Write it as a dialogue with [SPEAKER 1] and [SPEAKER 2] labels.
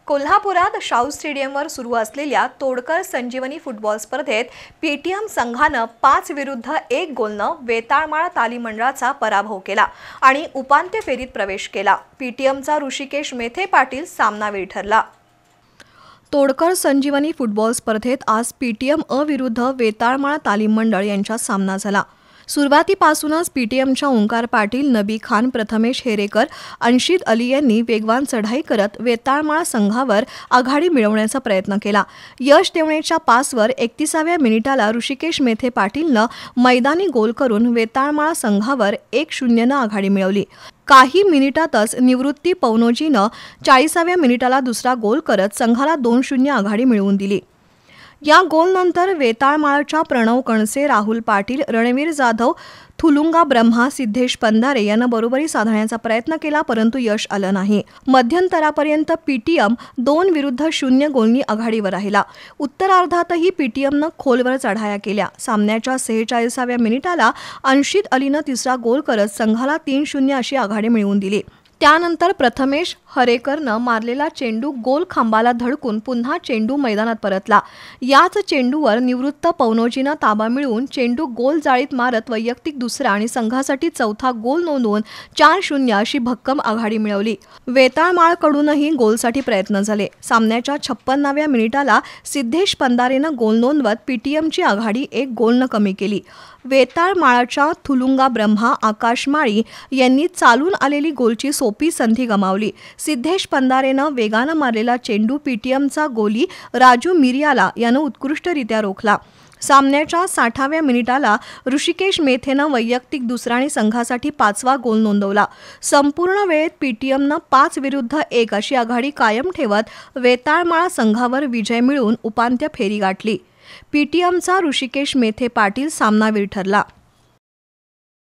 [SPEAKER 1] कोल्हापुरात शाहू स्टेडियमवर सुरू असलेल्या तोडकर संजीवनी फुटबॉल स्पर्धेत पीटीएम संघानं 5-1 गोलनं वेताळमाळ तालीम मंडळाचा पराभव केला आणि उपांत्य फेरीत प्रवेश केला। पीटीएमचा ऋषिकेश मेथे पाटील सामनावीर ठरला। तोडकर संजीवनी फुटबॉल स्पर्धेत आज पीटीएम अ विरुद्ध वेताळमाळ तालीम मंडळ यांचा सामना झाला। सुरुवातीपासूनच पीटीएमच्या ओंकार पाटील, नबी खान, प्रथमेश हेरेकर, अंशिद अली यांनी वेगवान चढाई करत वेताळमाळ संघावर आघाडी मिळवण्याचा प्रयत्न केला। यश देवणेच्या पासवर 31व्या मिनिटाला ऋषिकेश मेथे पाटीलनं मैदानी गोल करून वेताळमाळ संघावर 1-0 आघाडी मिळवली। काही मिनिटातच निवृत्ती पवनोजीनं 40व्या मिनिटाला दुसरा गोल करत संघाला 2-0 आघाडी मिळवून दिली। या गोलनंतर वेताळमाळच्या प्रणव कणसे, राहुल पाटील, रणवीर जाधव, थुलुंगा ब्रह्मा, सिद्धेश पंधारे यांना बरोबरी साधण्याचा प्रयत्न केला, परंतु यश आलं नाही। मध्यंतरापर्यंत पीटीएम 2-0 गोलनी आघाडीवर राहिला। उत्तरार्धातही पीटीएमनं खोलवर चढाया केल्या। सामन्याच्या 46व्या मिनिटाला अंशिद अलीनं तिसरा गोल करत संघाला 3-0 अशी आघाडी मिळवून दिली। त्यानंतर प्रथमेश हरेकरनं मारलेला चेंडू गोल खांबाला धडकून पुन्हा चेंडू मैदानात परतला। याच चेंडूवर निवृत्त पवनोजीनं ताबा मिळवून चेंडू गोल जाळीत मारत वैयक्तिक दुसरा आणि संघासाठी चौथा गोल नोंदवून 4-0 अशी भक्कम आघाडी मिळवली। वेताळमाळकडूनही गोलसाठी प्रयत्न झाले। सामन्याच्या 56व्या मिनिटाला सिद्धेश पंधारेनं गोल नोंदवत पीटीएमची आघाडी 1 गोलनं कमी केली। वेताळमाळच्या थुलुंगा ब्रह्मा, आकाश माळी यांनी चालून आलेली गोलची सोपी संधी गमावली। सिद्धेश पंधारेनं वेगानं मारलेला चेंडू पीटीएमचा गोली राजू मिरियाला यानं उत्कृष्टरित्या रोखला। सामन्याच्या 60व्या मिनिटाला ऋषिकेश मेथेनं वैयक्तिक दुसरा आणि संघासाठी 5वा गोल नोंदवला। संपूर्ण वेळेत पीटीएमनं 5-1 अशी आघाडी कायम ठेवत वेताळमाळ संघावर विजय मिळवून उपांत्य फेरी गाठली। पीटीएमचा ऋषिकेश मेथे पाटील सामनावीर ठरला।